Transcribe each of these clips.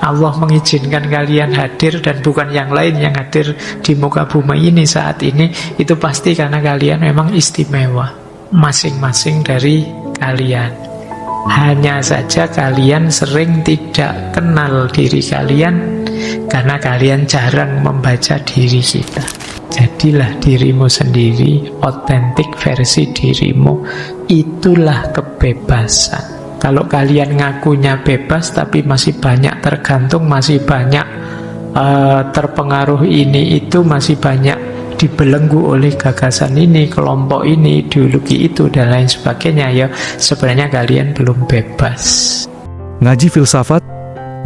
Allah mengizinkan kalian hadir dan bukan yang lain yang hadir di muka bumi ini saat ini, itu pasti karena kalian memang istimewa, masing-masing dari kalian. Hanya saja kalian sering tidak kenal diri kalian karena kalian jarang membaca diri kita. Jadilah dirimu sendiri, otentik versi dirimu. Itulah kebebasan. Kalau kalian ngakunya bebas tapi masih banyak tergantung, masih banyak terpengaruh ini itu, masih banyak dibelenggu oleh gagasan ini, kelompok ini, ideologi itu, dan lain sebagainya, ya sebenarnya kalian belum bebas. Ngaji Filsafat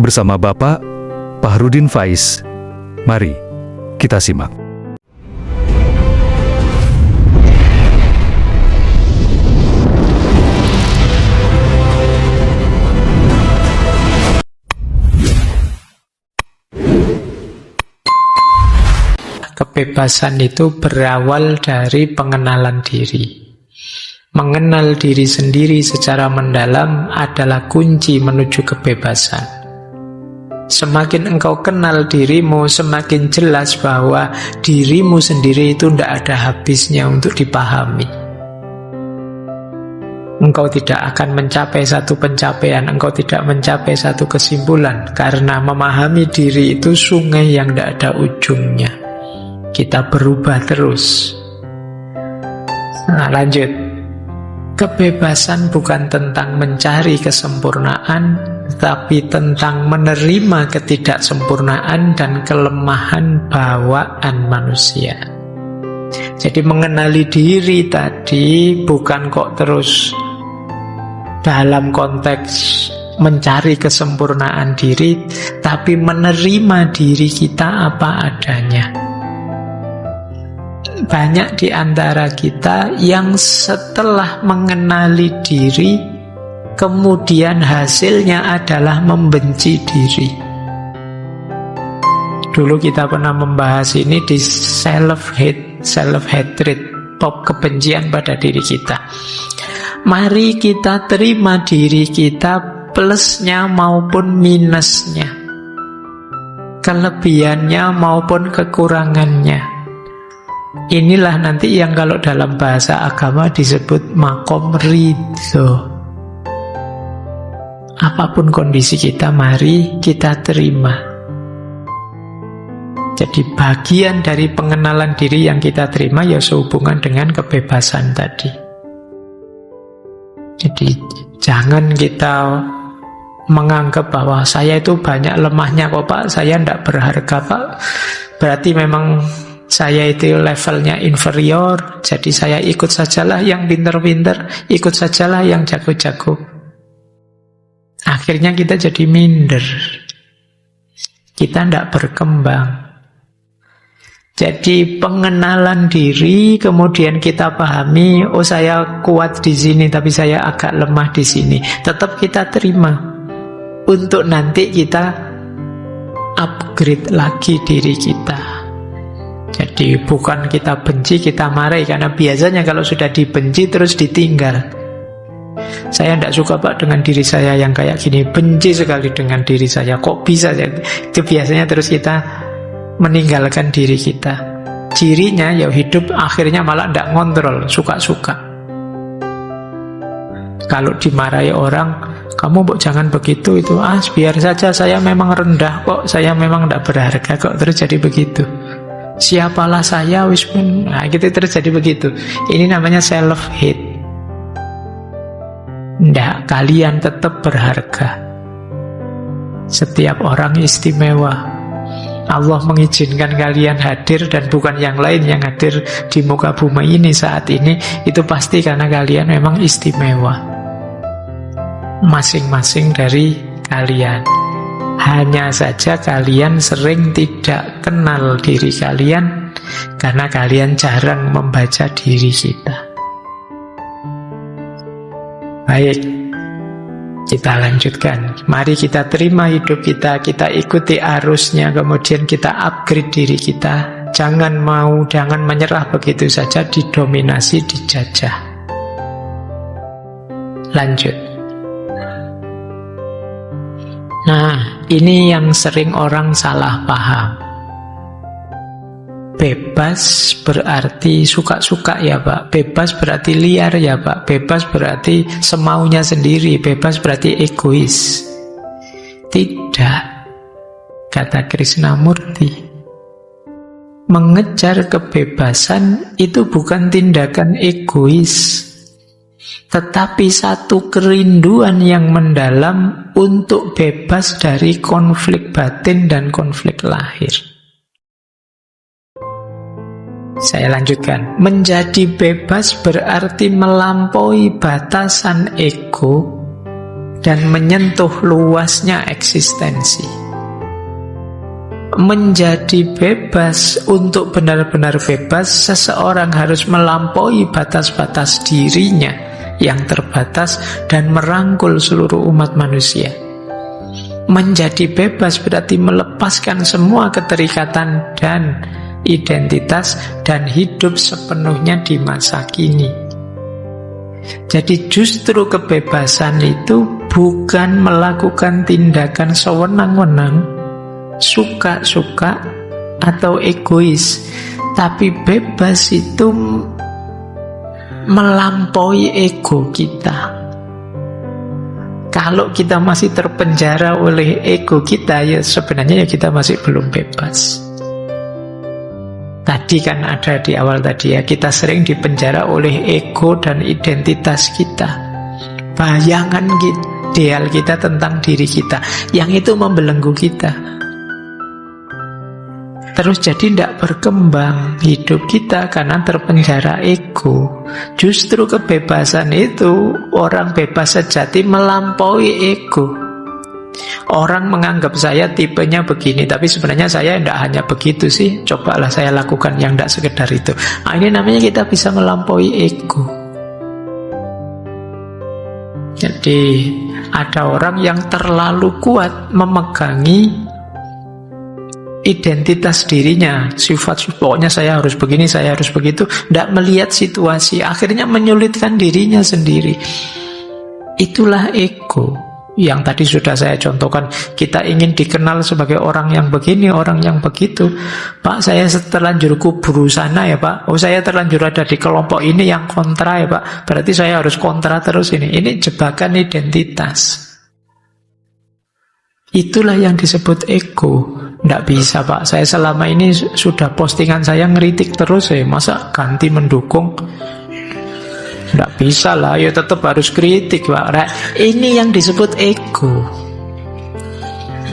bersama Bapak Fahrudin Faiz. Mari kita simak. Kebebasan itu berawal dari pengenalan diri. Mengenal diri sendiri secara mendalam adalah kunci menuju kebebasan. Semakin engkau kenal dirimu, semakin jelas bahwa dirimu sendiri itu tidak ada habisnya untuk dipahami. Engkau tidak akan mencapai satu pencapaian, engkau tidak mencapai satu kesimpulan, karena memahami diri itu sungai yang tidak ada ujungnya. Kita berubah terus. Nah, lanjut. Kebebasan bukan tentang mencari kesempurnaan, tapi tentang menerima ketidaksempurnaan dan kelemahan bawaan manusia. Jadi mengenali diri tadi bukan kok terus dalam konteks mencari kesempurnaan diri, tapi menerima diri kita apa adanya. Banyak di antara kita yang setelah mengenali diri, kemudian hasilnya adalah membenci diri. Dulu kita pernah membahas ini di self-hate, self-hatred, bab kebencian pada diri kita. Mari kita terima diri kita, plusnya maupun minusnya, kelebihannya maupun kekurangannya. Inilah nanti yang kalau dalam bahasa agama disebut makom ridho. Apapun kondisi kita, mari kita terima. Jadi bagian dari pengenalan diri yang kita terima ya sehubungan dengan kebebasan tadi. Jadi jangan kita menganggap bahwa saya itu banyak lemahnya kok Pak, saya tidak berharga Pak, berarti memang saya itu levelnya inferior, jadi saya ikut sajalah yang pinter-pinter, ikut sajalah yang jago-jago. Akhirnya kita jadi minder, kita tidak berkembang. Jadi pengenalan diri, kemudian kita pahami, oh saya kuat di sini, tapi saya agak lemah di sini. Tetap kita terima, untuk nanti kita upgrade lagi diri kita. Jadi bukan kita benci, kita marahi, karena biasanya kalau sudah dibenci terus ditinggal. Saya tidak suka Pak dengan diri saya yang kayak gini, benci sekali dengan diri saya, kok bisa? Itu biasanya terus kita meninggalkan diri kita. Cirinya ya hidup akhirnya malah tidak ngontrol, suka-suka. Kalau dimarahi orang, kamu jangan begitu, itu biar saja, saya memang rendah kok, saya memang tidak berharga kok, terus jadi begitu. Siapalah saya, wismen, gitu terus jadi begitu. Ini namanya self-hate. Tidak, kalian tetap berharga. Setiap orang istimewa. Allah mengizinkan kalian hadir dan bukan yang lain yang hadir di muka bumi ini saat ini, itu pasti karena kalian memang istimewa, masing-masing dari kalian. Hanya saja kalian sering tidak kenal diri kalian karena kalian jarang membaca diri kita. Baik, kita lanjutkan. Mari kita terima hidup kita, kita ikuti arusnya, kemudian kita upgrade diri kita. Jangan menyerah begitu saja, didominasi, dijajah. Lanjut. Nah, Ini yang sering orang salah paham. Bebas berarti suka-suka ya Pak. Bebas berarti liar ya Pak. Bebas berarti semaunya sendiri. Bebas berarti egois. Tidak, kata Krishnamurti. Mengejar kebebasan itu bukan tindakan egois, tetapi satu kerinduan yang mendalam untuk bebas dari konflik batin dan konflik lahir. Saya lanjutkan. Menjadi bebas berarti melampaui batasan ego dan menyentuh luasnya eksistensi. Menjadi bebas, untuk benar-benar bebas, seseorang harus melampaui batas-batas dirinya yang terbatas dan merangkul seluruh umat manusia. Menjadi bebas berarti melepaskan semua keterikatan dan identitas dan hidup sepenuhnya di masa kini. Jadi justru kebebasan itu bukan melakukan tindakan sewenang-wenang, suka-suka atau egois, tapi bebas itu melampaui ego kita. Kalau kita masih terpenjara oleh ego kita, ya sebenarnya ya kita masih belum bebas. Tadi kan ada di awal tadi ya, kita sering dipenjara oleh ego dan identitas kita, bayangan ideal kita tentang diri kita, yang itu membelenggu kita. Terus jadi tidak berkembang hidup kita karena terpenjara ego. Justru kebebasan itu, orang bebas sejati melampaui ego. Orang menganggap saya tipenya begini, tapi sebenarnya saya tidak hanya begitu sih. Cobalah saya lakukan yang tidak sekedar itu. Nah, ini namanya kita bisa melampaui ego. Jadi ada orang yang terlalu kuat memegangi identitas dirinya, sifat pokoknya saya harus begini, saya harus begitu, tidak melihat situasi, akhirnya menyulitkan dirinya sendiri. Itulah ego yang tadi sudah saya contohkan. Kita ingin dikenal sebagai orang yang begini, orang yang begitu. Pak, saya terlanjur kubur sana ya Pak. Oh, saya terlanjur ada di kelompok ini yang kontra ya Pak. Berarti saya harus kontra terus ini. Ini jebakan identitas. Itulah yang disebut ego. Tidak bisa Pak, saya selama ini sudah postingan saya ngeritik terus ya, masa ganti mendukung? Tidak bisa lah, ya tetap harus kritik Pak. Ini yang disebut ego.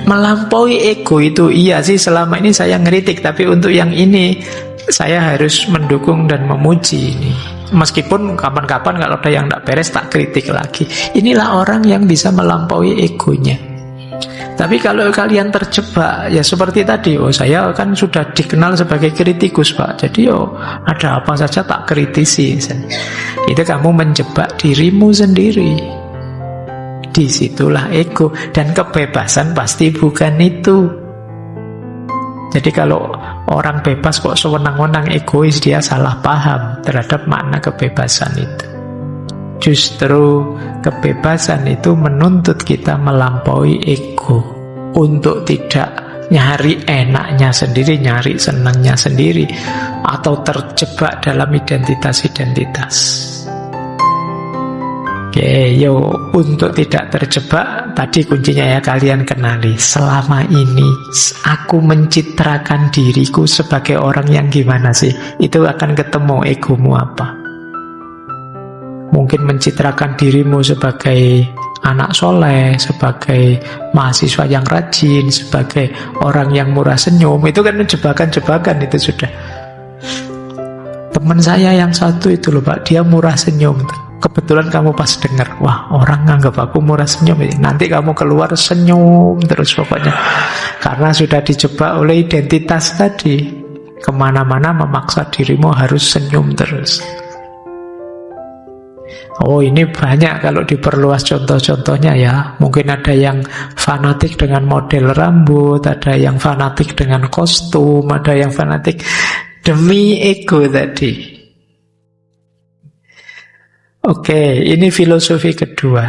Melampaui ego itu iya sih, selama ini saya ngeritik, tapi untuk yang ini saya harus mendukung dan memuji ini. Meskipun kapan-kapan kalau ada yang tidak beres tak kritik lagi. Inilah orang yang bisa melampaui egonya. Tapi kalau kalian terjebak, ya seperti tadi, oh saya kan sudah dikenal sebagai kritikus Pak, jadi ada apa saja tak kritisi. Itu kamu menjebak dirimu sendiri. Disitulah ego, dan kebebasan pasti bukan itu. Jadi kalau orang bebas kok sewenang-wenang egois, dia salah paham terhadap makna kebebasan itu. Justru kebebasan itu menuntut kita melampaui ego untuk tidak nyari enaknya sendiri, nyari senangnya sendiri, atau terjebak dalam identitas-identitas. Oke, untuk tidak terjebak, tadi kuncinya ya kalian kenali. Selama ini aku mencitrakan diriku sebagai orang yang gimana sih? Itu akan ketemu egomu apa. Mungkin mencitrakan dirimu sebagai anak soleh, sebagai mahasiswa yang rajin, sebagai orang yang murah senyum. Itu kan jebakan-jebakan itu sudah. Teman saya yang satu itu loh Pak, dia murah senyum. Kebetulan kamu pas dengar, wah orang nganggap aku murah senyum, nanti kamu keluar senyum terus pokoknya. Karena sudah dijebak oleh identitas tadi. Kemana-mana memaksa dirimu harus senyum terus. Oh, ini banyak kalau diperluas contoh-contohnya ya. Mungkin ada yang fanatik dengan model rambut, ada yang fanatik dengan kostum, ada yang fanatik demi ego tadi. Oke, ini filosofi kedua.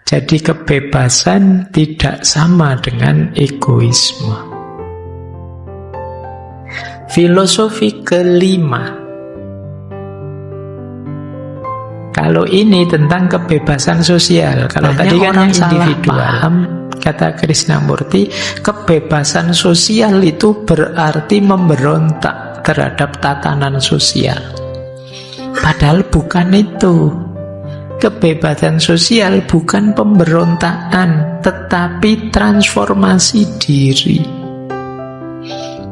Jadi kebebasan tidak sama dengan egoisme. Filosofi kelima. Kalau ini tentang kebebasan sosial. Kalau tadi kan yang individual, kata Krishnamurti, kebebasan sosial itu berarti memberontak terhadap tatanan sosial. Padahal bukan itu. Kebebasan sosial bukan pemberontakan, tetapi transformasi diri.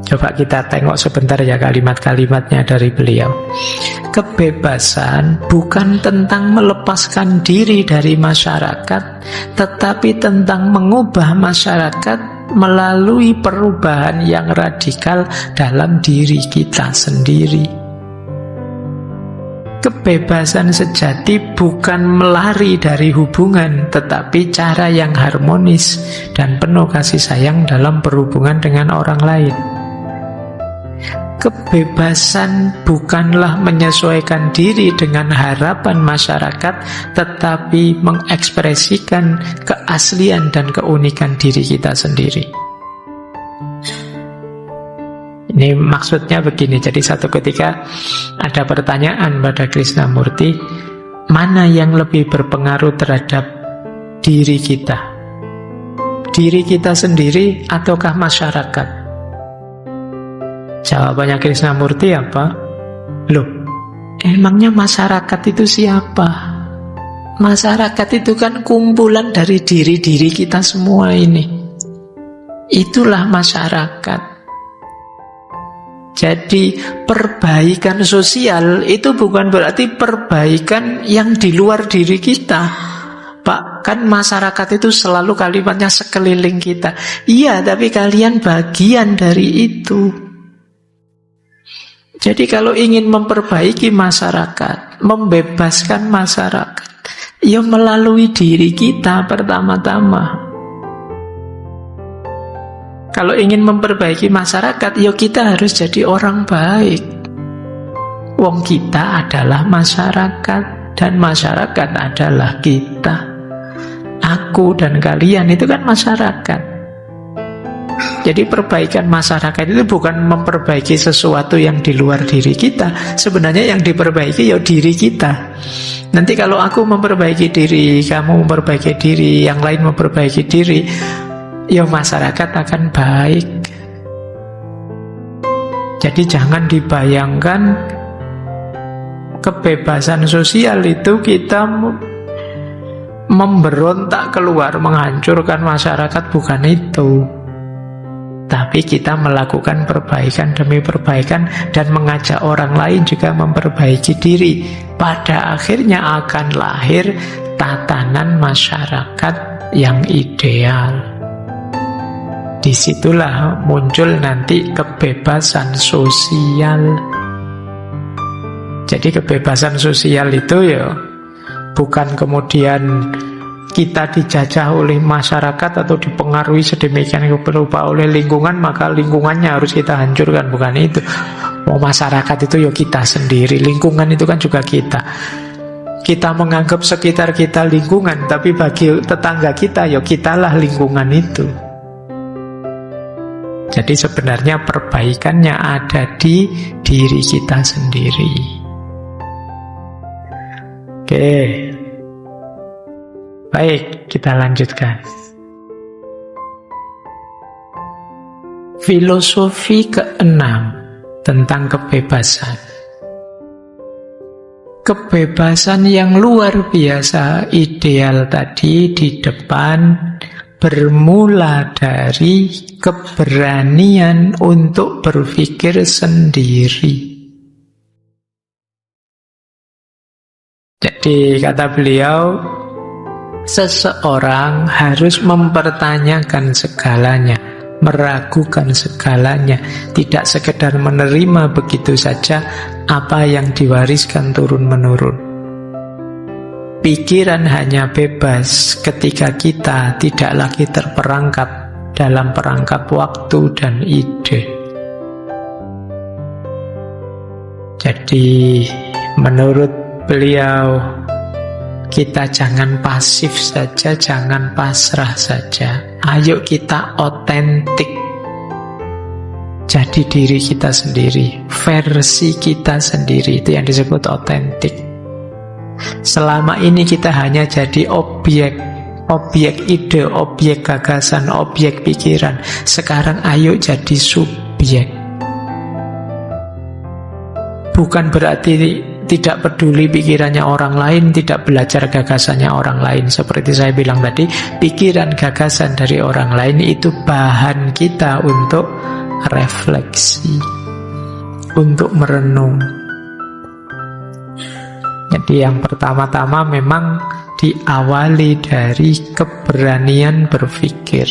Coba kita tengok sebentar ya kalimat-kalimatnya dari beliau. Kebebasan bukan tentang melepaskan diri dari masyarakat, tetapi tentang mengubah masyarakat melalui perubahan yang radikal dalam diri kita sendiri. Kebebasan sejati bukan melari dari hubungan, tetapi cara yang harmonis dan penuh kasih sayang dalam berhubungan dengan orang lain. Kebebasan bukanlah menyesuaikan diri dengan harapan masyarakat, tetapi mengekspresikan keaslian dan keunikan diri kita sendiri. Ini maksudnya begini, jadi satu ketika ada pertanyaan pada Krishnamurti, mana yang lebih berpengaruh terhadap diri kita? Diri kita sendiri ataukah masyarakat? Jawabannya Krishnamurti apa? Loh, emangnya masyarakat itu siapa? Masyarakat itu kan kumpulan dari diri-diri kita semua ini. Itulah masyarakat. Jadi perbaikan sosial itu bukan berarti perbaikan yang di luar diri kita. Pak, kan masyarakat itu selalu kalimatnya sekeliling kita. Iya, tapi kalian bagian dari itu. Jadi kalau ingin memperbaiki masyarakat, membebaskan masyarakat, ya melalui diri kita pertama-tama. Kalau ingin memperbaiki masyarakat, ya kita harus jadi orang baik. Wong kita adalah masyarakat, dan masyarakat adalah kita. Aku dan kalian itu kan masyarakat. Jadi perbaikan masyarakat itu bukan memperbaiki sesuatu yang di luar diri kita. Sebenarnya yang diperbaiki ya diri kita. Nanti kalau aku memperbaiki diri, kamu memperbaiki diri, yang lain memperbaiki diri, ya masyarakat akan baik. Jadi jangan dibayangkan kebebasan sosial itu kita memberontak keluar, menghancurkan masyarakat, bukan itu. Tapi kita melakukan perbaikan demi perbaikan dan mengajak orang lain juga memperbaiki diri. Pada akhirnya akan lahir tatanan masyarakat yang ideal. Disitulah muncul nanti kebebasan sosial. Jadi kebebasan sosial itu ya bukan kemudian kita dijajah oleh masyarakat atau dipengaruhi sedemikian rupa oleh lingkungan, maka lingkungannya harus kita hancurkan. Bukan itu. Masyarakat itu ya kita sendiri, lingkungan itu kan juga kita. Kita menganggap sekitar kita lingkungan, tapi bagi tetangga kita ya kitalah lingkungan itu. Jadi sebenarnya perbaikannya ada di diri kita sendiri. Oke. Baik, kita lanjutkan. Filosofi keenam tentang kebebasan. Kebebasan yang luar biasa ideal tadi di depan bermula dari keberanian untuk berpikir sendiri. Jadi kata beliau, seseorang harus mempertanyakan segalanya, meragukan segalanya, tidak sekedar menerima begitu saja apa yang diwariskan turun-menurun. Pikiran hanya bebas ketika kita tidak lagi terperangkap dalam perangkap waktu dan ide. Jadi menurut beliau, Kita jangan pasif saja, jangan pasrah saja. Ayo kita otentik. Jadi diri kita sendiri, versi kita sendiri, itu yang disebut otentik. Selama ini kita hanya jadi objek ide, objek gagasan, objek pikiran. Sekarang ayo jadi subjek. Bukan berarti tidak peduli pikirannya orang lain, tidak belajar gagasannya orang lain. Seperti saya bilang tadi, pikiran gagasan dari orang lain itu bahan kita untuk refleksi, untuk merenung. Jadi yang pertama-tama memang diawali dari keberanian berpikir.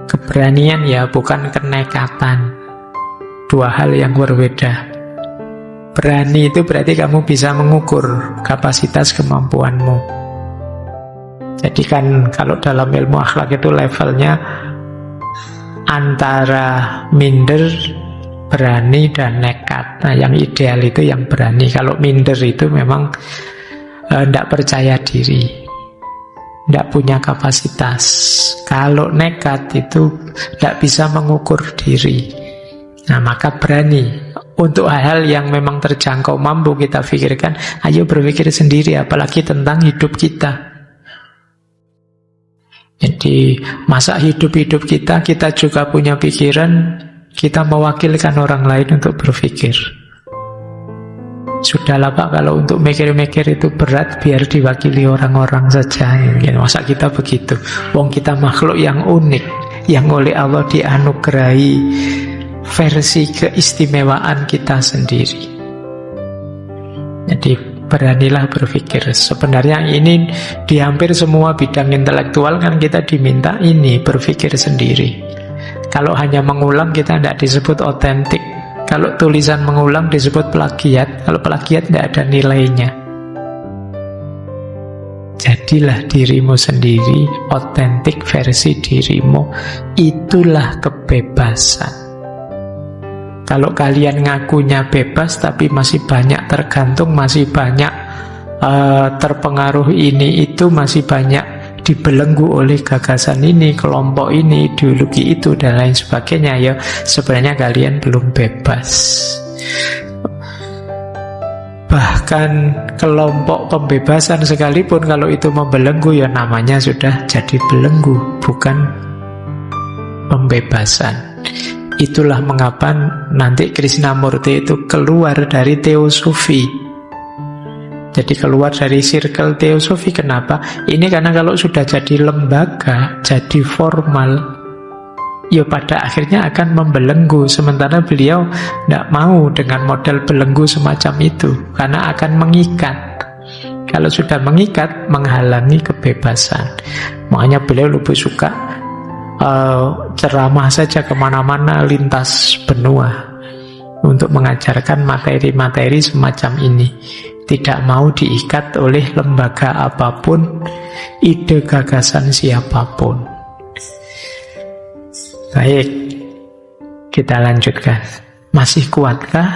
Keberanian ya, bukan kenekatan. Dua hal yang berbeda. Berani itu berarti kamu bisa mengukur kapasitas kemampuanmu. Jadi kan kalau dalam ilmu akhlak itu levelnya antara minder, berani, dan nekat. Nah, yang ideal itu yang berani. Kalau minder itu memang tidak percaya diri, tidak punya kapasitas. Kalau nekat itu tidak bisa mengukur diri. Nah, maka berani. Untuk hal-hal yang memang terjangkau mampu kita pikirkan, ayo berpikir sendiri, apalagi tentang hidup kita. Jadi masa hidup-hidup kita juga punya pikiran, kita mewakilkan orang lain untuk berpikir. Sudahlah Pak, kalau untuk mikir-mikir itu berat, biar diwakili orang-orang saja. Masa kita begitu? Wong kita makhluk yang unik, yang oleh Allah dianugerahi versi keistimewaan kita sendiri. Jadi beranilah berpikir. Sebenarnya ini di hampir semua bidang intelektual kan kita diminta ini, berpikir sendiri. Kalau hanya mengulang kita tidak disebut otentik. Kalau tulisan mengulang disebut plagiat. Kalau plagiat tidak ada nilainya. Jadilah dirimu sendiri, otentik versi dirimu. Itulah kebebasan. Kalau kalian ngakunya bebas tapi masih banyak tergantung, masih banyak terpengaruh ini itu, masih banyak dibelenggu oleh gagasan ini, kelompok ini, ideologi itu, dan lain sebagainya, ya sebenarnya kalian belum bebas. Bahkan kelompok pembebasan sekalipun kalau itu membelenggu, ya namanya sudah jadi belenggu, bukan pembebasan. Itulah mengapa nanti Krishnamurti itu keluar dari teosofi. Jadi keluar dari circle teosofi. Kenapa? Ini karena kalau sudah jadi lembaga, jadi formal, ya pada akhirnya akan membelenggu. Sementara beliau tidak mau dengan model belenggu semacam itu, karena akan mengikat. Kalau sudah mengikat, menghalangi kebebasan. Makanya beliau lebih suka ceramah saja kemana-mana lintas benua untuk mengajarkan materi-materi semacam ini. Tidak mau diikat oleh lembaga apapun, ide gagasan siapapun. Baik, kita lanjutkan. Masih kuatkah?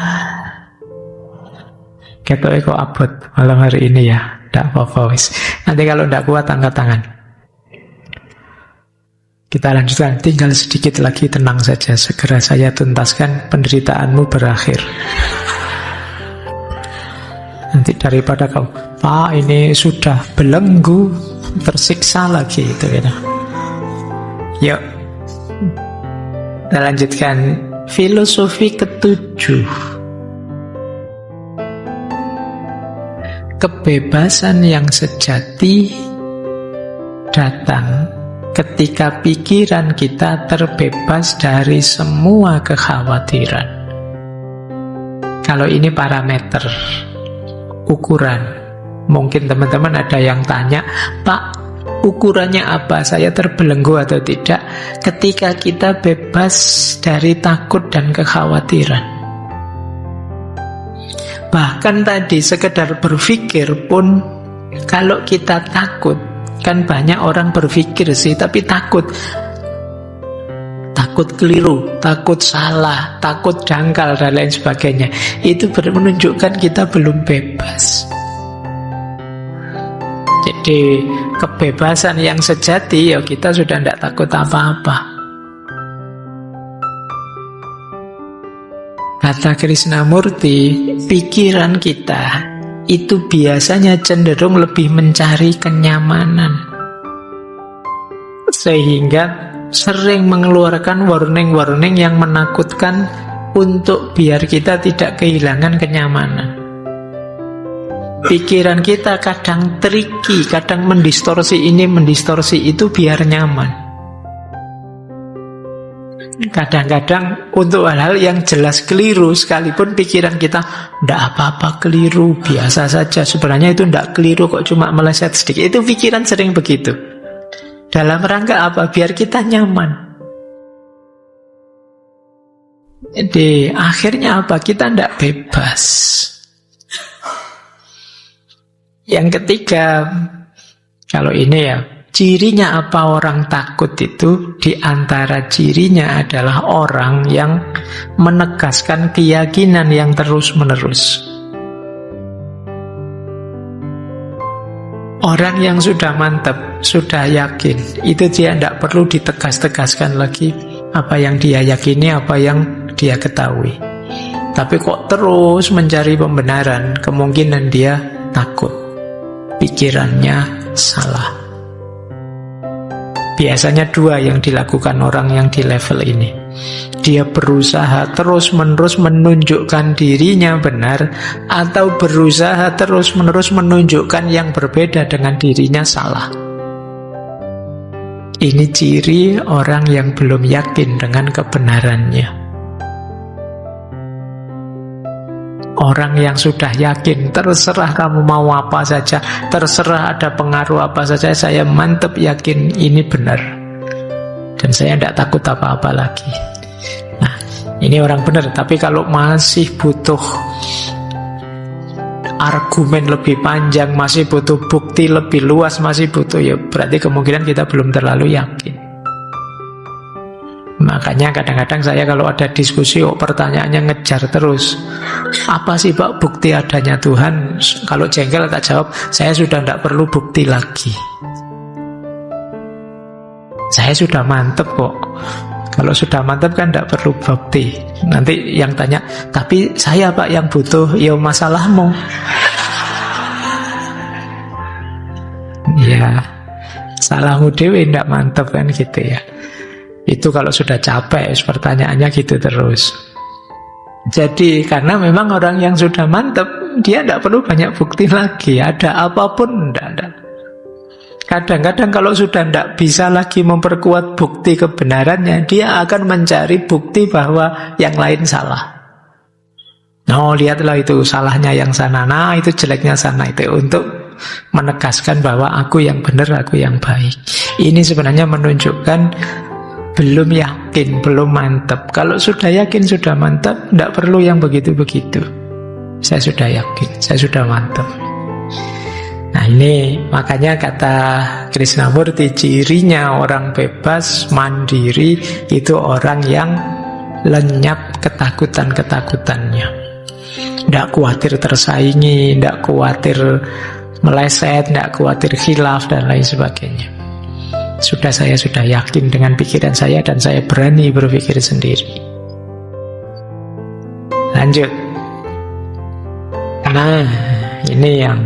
Ketoknya kok abot malam hari ini ya. Tidak apa-apa wis. Nanti kalau tidak kuat angkat tangan. Kita lanjutkan, tinggal sedikit lagi, tenang saja. Segera saya tuntaskan, penderitaanmu berakhir. Nanti daripada kamu, Pak ini sudah belenggu, tersiksa lagi itu ya. Yuk, kita lanjutkan filosofi ketujuh. Kebebasan yang sejati datang ketika pikiran kita terbebas dari semua kekhawatiran. Kalau ini parameter, ukuran. Mungkin teman-teman ada yang tanya, Pak, ukurannya apa? Saya terbelenggu atau tidak? Ketika kita bebas dari takut dan kekhawatiran. Bahkan tadi sekedar berpikir pun, kalau kita takut, kan banyak orang berpikir sih, tapi takut keliru, takut salah, takut jangkal, dan lain sebagainya. Itu menunjukkan kita belum bebas. Jadi kebebasan yang sejati ya kita sudah tidak takut apa-apa. Kata Krishnamurti, pikiran kita itu biasanya cenderung lebih mencari kenyamanan, sehingga sering mengeluarkan warning-warning yang menakutkan untuk biar kita tidak kehilangan kenyamanan. Pikiran kita kadang tricky, kadang mendistorsi ini, mendistorsi itu biar nyaman. Kadang-kadang untuk hal-hal yang jelas keliru, sekalipun pikiran kita tidak apa-apa keliru, biasa saja, sebenarnya itu tidak keliru kok, cuma meleset sedikit. Itu pikiran sering begitu. Dalam rangka apa? Biar kita nyaman. Jadi akhirnya apa? Kita tidak bebas. Yang ketiga, kalau ini ya, cirinya apa orang takut itu? Di antara cirinya adalah orang yang menegaskan keyakinan yang terus-menerus. Orang yang sudah mantap, sudah yakin, itu dia tidak perlu ditegas-tegaskan lagi apa yang dia yakini, apa yang dia ketahui. Tapi kok terus mencari pembenaran, kemungkinan dia takut, pikirannya salah. Biasanya dua yang dilakukan orang yang di level ini. Dia berusaha terus-menerus menunjukkan dirinya benar, atau berusaha terus-menerus menunjukkan yang berbeda dengan dirinya salah. Ini ciri orang yang belum yakin dengan kebenarannya. Orang yang sudah yakin, terserah kamu mau apa saja, terserah ada pengaruh apa saja, saya mantap yakin ini benar, dan saya tidak takut apa-apa lagi. Nah, ini orang benar. Tapi kalau masih butuh argumen lebih panjang, masih butuh bukti lebih luas, masih butuh, ya berarti kemungkinan kita belum terlalu yakin. Makanya kadang-kadang saya kalau ada diskusi, pertanyaannya ngejar terus. Apa sih Pak bukti adanya Tuhan? Kalau jengkel tak jawab, saya sudah tidak perlu bukti lagi. Saya sudah mantep kok. Kalau sudah mantep kan tidak perlu bukti. Nanti yang tanya, tapi saya Pak yang butuh, ya masalahmu. Ya, salahmu dewe, tidak mantep kan gitu ya. Itu kalau sudah capek, pertanyaannya gitu terus. Jadi karena memang orang yang sudah mantap, dia tidak perlu banyak bukti lagi. Ada apapun, tidak. Kadang-kadang kalau sudah tidak bisa lagi memperkuat bukti kebenarannya, dia akan mencari bukti bahwa yang lain salah. Oh, lihatlah itu salahnya yang sana, nah itu jeleknya sana, itu untuk menegaskan bahwa aku yang benar, aku yang baik. Ini sebenarnya menunjukkan belum yakin, belum mantap. Kalau sudah yakin, sudah mantap, tidak perlu yang begitu-begitu. Saya sudah yakin, saya sudah mantap. Nah ini makanya kata Krishnamurti, cirinya orang bebas, mandiri, itu orang yang lenyap ketakutan-ketakutannya. Tidak khawatir tersaingi, tidak khawatir meleset, tidak khawatir khilaf, dan lain sebagainya. Saya sudah yakin dengan pikiran saya, dan saya berani berpikir sendiri. Lanjut. Nah, ini yang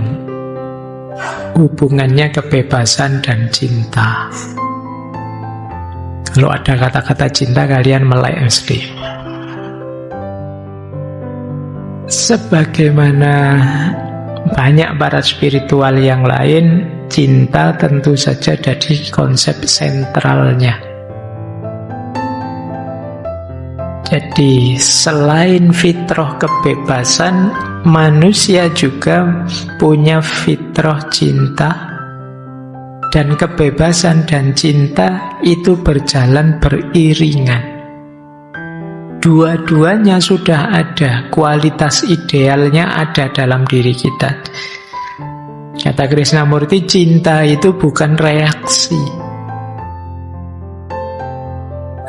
hubungannya kebebasan dan cinta. Kalau ada kata-kata cinta, kalian melek mesti. Sebagaimana banyak para spiritual yang lain, cinta tentu saja jadi konsep sentralnya. Jadi selain fitrah kebebasan, manusia juga punya fitrah cinta. Dan kebebasan dan cinta itu berjalan beriringan. Dua-duanya sudah ada, kualitas idealnya ada dalam diri kita. Kata Krishnamurti, cinta itu bukan reaksi.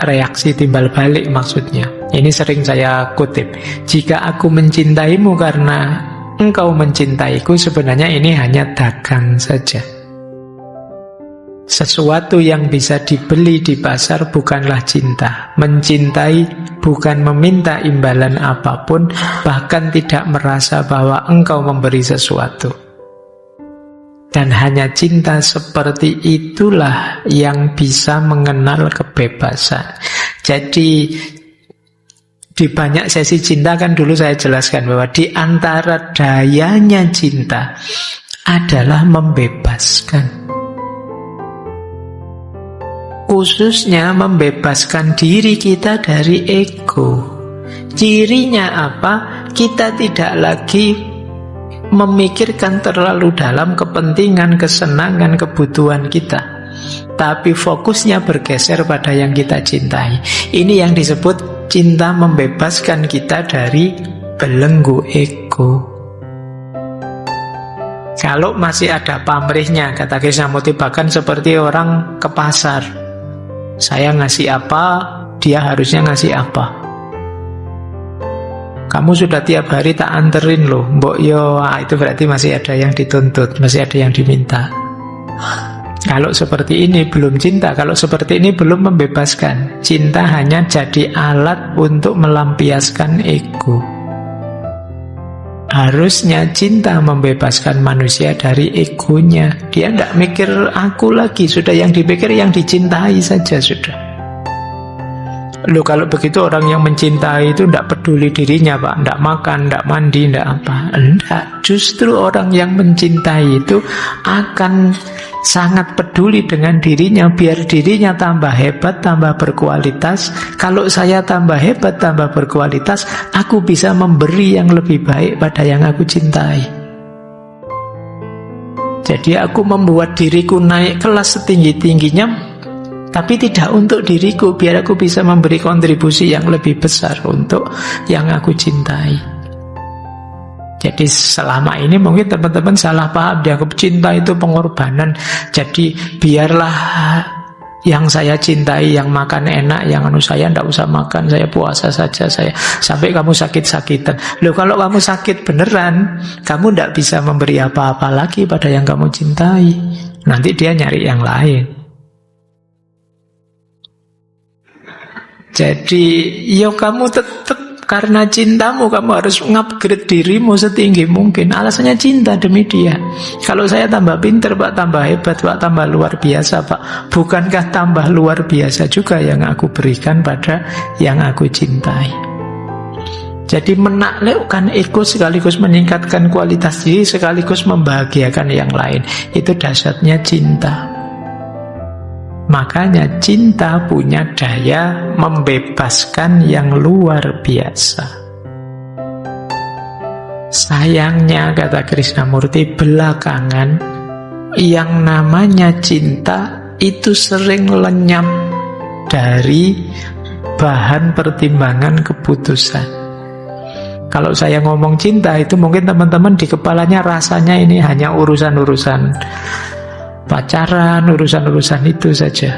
Reaksi timbal balik maksudnya. Ini sering saya kutip. Jika aku mencintaimu karena engkau mencintaiku, sebenarnya ini hanya dagang saja. Sesuatu yang bisa dibeli di pasar bukanlah cinta. Mencintai bukan meminta imbalan apapun, bahkan tidak merasa bahwa engkau memberi sesuatu. Dan hanya cinta seperti itulah yang bisa mengenal kebebasan. Jadi di banyak sesi cinta kan dulu saya jelaskan bahwa di antara dayanya cinta adalah membebaskan. Khususnya membebaskan diri kita dari ego. Cirinya apa? Kita tidak lagi memikirkan terlalu dalam kepentingan, kesenangan, kebutuhan kita, tapi fokusnya bergeser pada yang kita cintai. Ini yang disebut cinta membebaskan kita dari belenggu ego. Kalau masih ada pamrihnya, kata Krishnamurti, bahkan seperti orang ke pasar. Saya ngasih apa, dia harusnya ngasih apa. Kamu sudah tiap hari tak anterin loh, mbok yo, itu berarti masih ada yang dituntut, masih ada yang diminta. Kalau seperti ini belum cinta, kalau seperti ini belum membebaskan. Cinta hanya jadi alat untuk melampiaskan ego. Harusnya cinta membebaskan manusia dari egonya. Dia tidak mikir aku lagi, sudah yang dipikir yang dicintai saja sudah. Loh, kalau begitu orang yang mencintai itu tidak peduli dirinya, Pak. Tidak makan, tidak mandi, tidak apa. Tidak, justru orang yang mencintai itu akan sangat peduli dengan dirinya, biar dirinya tambah hebat, tambah berkualitas. Kalau saya tambah hebat, tambah berkualitas, aku bisa memberi yang lebih baik pada yang aku cintai. Jadi aku membuat diriku naik kelas setinggi-tingginya, tapi tidak untuk diriku, biar aku bisa memberi kontribusi yang lebih besar untuk yang aku cintai. Jadi selama ini mungkin teman-teman salah paham, dianggap cinta itu pengorbanan. Jadi biarlah yang saya cintai, yang makan enak, yang saya tidak usah makan, saya puasa saja, saya sampai kamu sakit-sakitan. Loh, kalau kamu sakit beneran, kamu tidak bisa memberi apa-apa lagi pada yang kamu cintai. Nanti dia nyari yang lain. Jadi, yo kamu tetap karena cintamu kamu harus ngupgrade dirimu setinggi mungkin. Alasannya cinta demi dia. Kalau saya tambah pinter, Pak, tambah hebat, Pak, tambah luar biasa, Pak. Bukankah tambah luar biasa juga yang aku berikan pada yang aku cintai? Jadi menaklukkan ego sekaligus meningkatkan kualitas diri, sekaligus membahagiakan yang lain. Itu dasarnya cinta. Makanya cinta punya daya membebaskan yang luar biasa. Sayangnya, kata Krishnamurti, belakangan yang namanya cinta itu sering lenyap dari bahan pertimbangan keputusan. Kalau saya ngomong cinta itu mungkin teman-teman di kepalanya rasanya ini hanya urusan-urusan pacaran, urusan-urusan itu saja.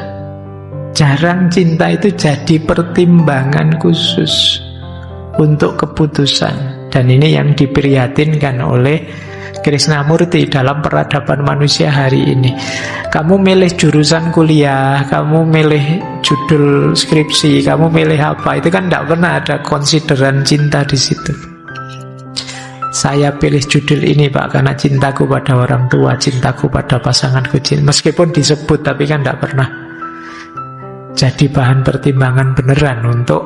Jarang cinta itu jadi pertimbangan khusus untuk keputusan. Dan ini yang diprihatinkan oleh Krishnamurti dalam peradaban manusia hari ini. Kamu milih jurusan kuliah, kamu milih judul skripsi, kamu milih apa, itu kan tidak pernah ada konsideran cinta di situ. Saya pilih judul ini, Pak, karena cintaku pada orang tua, cintaku pada pasanganku. Meskipun disebut, tapi kan tidak pernah jadi bahan pertimbangan beneran untuk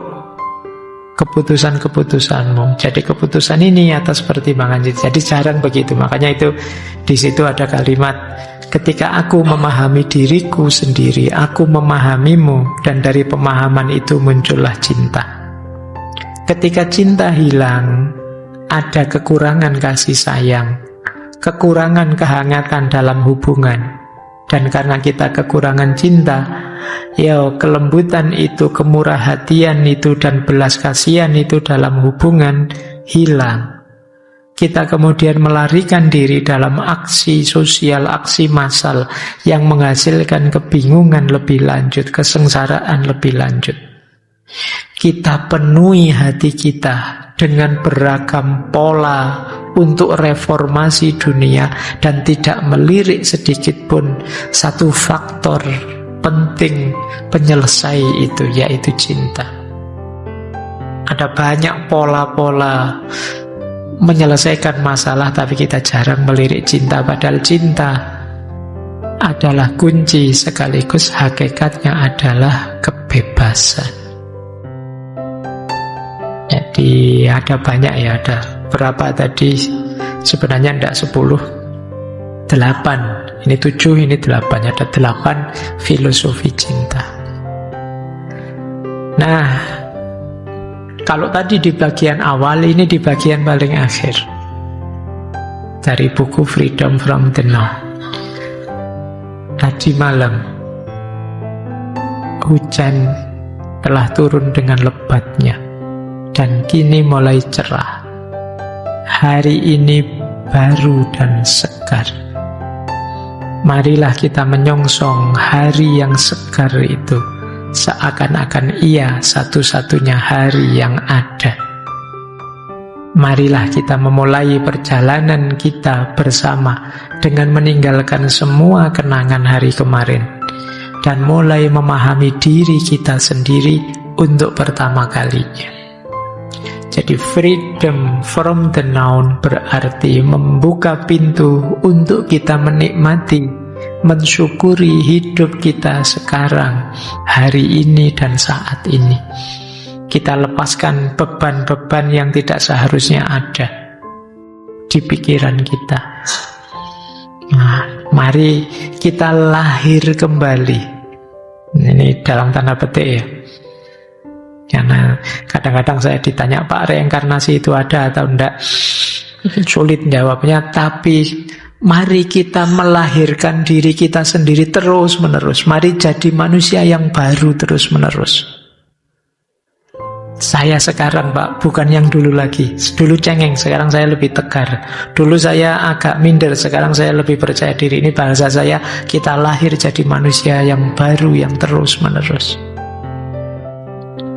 keputusan-keputusanmu. Jadi keputusan ini atas pertimbangan. Jadi jarang begitu. Makanya itu di situ ada kalimat, ketika aku memahami diriku sendiri, aku memahamimu, dan dari pemahaman itu muncullah cinta. Ketika cinta hilang, ada kekurangan kasih sayang, kekurangan kehangatan dalam hubungan. Dan karena kita kekurangan cinta, ya kelembutan itu, kemurah hatian itu, dan belas kasihan itu dalam hubungan hilang. Kita kemudian melarikan diri dalam aksi sosial, aksi massal yang menghasilkan kebingungan lebih lanjut, kesengsaraan lebih lanjut. Kita penuhi hati kita dengan beragam pola untuk reformasi dunia dan tidak melirik sedikit pun satu faktor penting penyelesai itu, yaitu cinta. Ada banyak pola-pola menyelesaikan masalah, tapi kita jarang melirik cinta, padahal cinta adalah kunci sekaligus hakikatnya adalah kebebasan. Jadi ada banyak ya, ada berapa tadi, sebenarnya tidak 10, 8, ini 7, ini 8, ada 8 filosofi cinta. Nah, kalau tadi di bagian awal, ini di bagian paling akhir dari buku Freedom from the Now. Tadi malam hujan telah turun dengan lebatnya dan kini mulai cerah. Hari ini baru dan segar. Marilah kita menyongsong hari yang segar itu, seakan-akan ia satu-satunya hari yang ada. Marilah kita memulai perjalanan kita bersama dengan meninggalkan semua kenangan hari kemarin dan mulai memahami diri kita sendiri untuk pertama kalinya. Jadi freedom from the now berarti membuka pintu untuk kita menikmati, mensyukuri hidup kita sekarang, hari ini dan saat ini. Kita lepaskan beban-beban yang tidak seharusnya ada di pikiran kita. Nah, mari kita lahir kembali. Ini dalam tanda petik ya. Karena kadang-kadang saya ditanya, Pak, reinkarnasi itu ada atau enggak? Sulit jawabnya, tapi mari kita melahirkan diri kita sendiri terus-menerus. Mari jadi manusia yang baru terus-menerus. Saya sekarang, Pak, bukan yang dulu lagi. Dulu cengeng, sekarang saya lebih tegar. Dulu saya agak minder, sekarang saya lebih percaya diri. Ini bahasa saya, kita lahir jadi manusia yang baru, yang terus-menerus.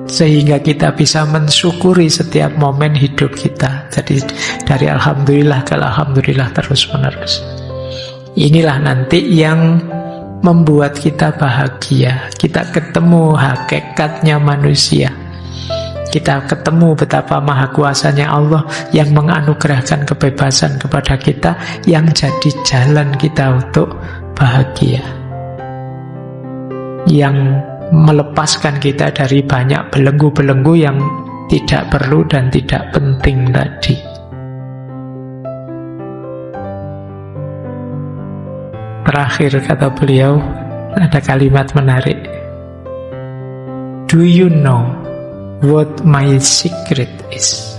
Sehingga kita bisa mensyukuri setiap momen hidup kita. Jadi dari alhamdulillah ke alhamdulillah terus-menerus. Inilah nanti yang membuat kita bahagia. Kita ketemu hakikatnya manusia. Kita ketemu betapa maha kuasanya Allah yang menganugerahkan kebebasan kepada kita, yang jadi jalan kita untuk bahagia, yang melepaskan kita dari banyak belenggu-belenggu yang tidak perlu dan tidak penting tadi. Terakhir kata beliau, ada kalimat menarik. Do you know what my secret is?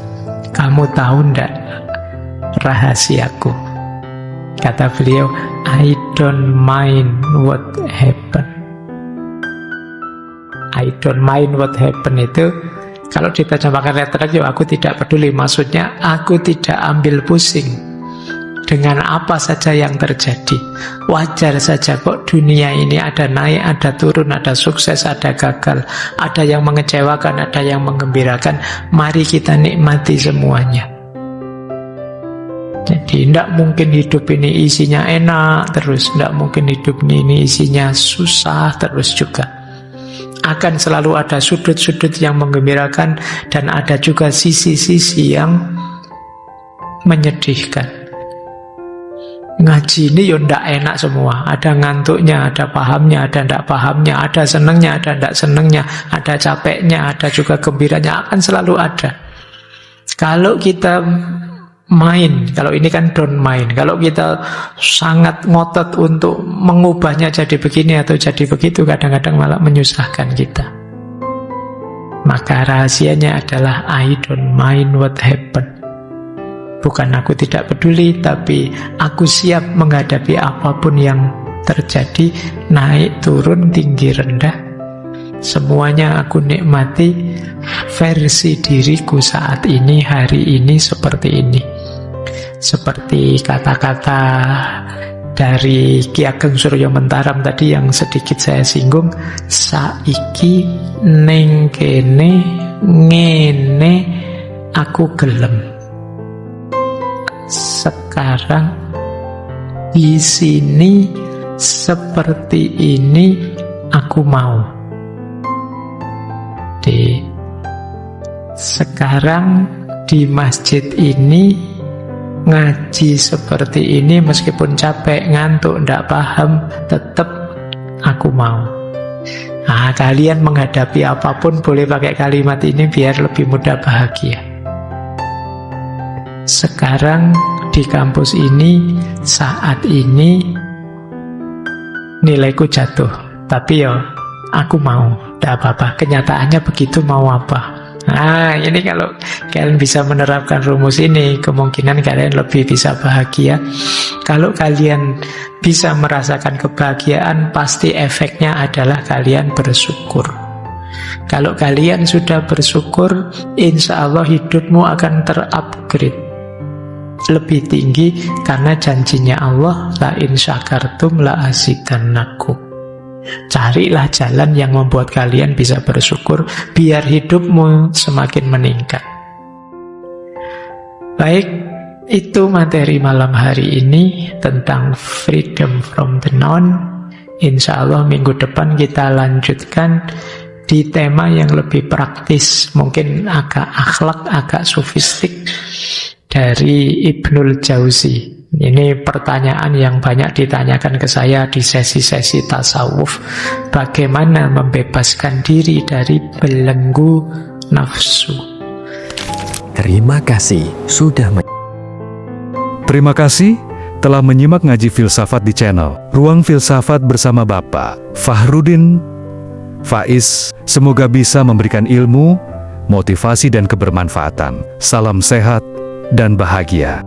Kamu tahu ndak rahasiaku? Kata beliau, I don't mind what happened. I don't mind what happened itu, kalau diterjemahkan literal, aku tidak peduli. Maksudnya, aku tidak ambil pusing dengan apa saja yang terjadi. Wajar saja kok dunia ini ada naik, ada turun, ada sukses, ada gagal, ada yang mengecewakan, ada yang menggembirakan. Mari kita nikmati semuanya. Jadi tidak mungkin hidup ini isinya enak terus, tidak mungkin hidup ini isinya susah terus juga. Akan selalu ada sudut-sudut yang menggembirakan dan ada juga sisi-sisi yang menyedihkan. Ngaji ini ya ndak enak semua. Ada ngantuknya, ada pahamnya, ada ndak pahamnya, ada senengnya, ada ndak senengnya, ada capeknya, ada juga gembiranya, akan selalu ada. Kalau kita main, kalau ini kan don't mind, kalau kita sangat ngotot untuk mengubahnya jadi begini atau jadi begitu, kadang-kadang malah menyusahkan kita. Maka rahasianya adalah I don't mind what happened. Bukan aku tidak peduli, tapi aku siap menghadapi apapun yang terjadi, naik turun, tinggi rendah. Semuanya aku nikmati versi diriku saat ini, hari ini seperti ini. Seperti kata-kata dari Ki Ageng Surya Mentaram tadi yang sedikit saya singgung, saiki ning kene ngene aku gelem. Sekarang di sini seperti ini aku mau. Sekarang di masjid ini ngaji seperti ini, meskipun capek, ngantuk, ndak paham, tetap aku mau. Nah, kalian menghadapi apapun boleh pakai kalimat ini biar lebih mudah bahagia. Sekarang di kampus ini, saat ini nilaiku jatuh, tapi ya aku mau, ndak apa-apa. Kenyataannya begitu, mau apa? Nah, ini kalau kalian bisa menerapkan rumus ini, kemungkinan kalian lebih bisa bahagia. Kalau kalian bisa merasakan kebahagiaan, pasti efeknya adalah kalian bersyukur. Kalau kalian sudah bersyukur, insya Allah hidupmu akan terupgrade lebih tinggi, karena janjinya Allah, la in syakartum la azidannakum. Carilah jalan yang membuat kalian bisa bersyukur, biar hidupmu semakin meningkat. Baik, itu materi malam hari ini tentang freedom from the known. Insya Allah minggu depan kita lanjutkan di tema yang lebih praktis, mungkin agak akhlak, agak sofistik, dari Ibnul Jauzi. Ini pertanyaan yang banyak ditanyakan ke saya di sesi-sesi tasawuf. Bagaimana membebaskan diri dari belenggu nafsu? Terima kasih sudah Terima kasih telah menyimak ngaji filsafat di channel Ruang Filsafat bersama Bapak Fahrudin Faiz. Semoga bisa memberikan ilmu, motivasi dan kebermanfaatan. Salam sehat dan bahagia.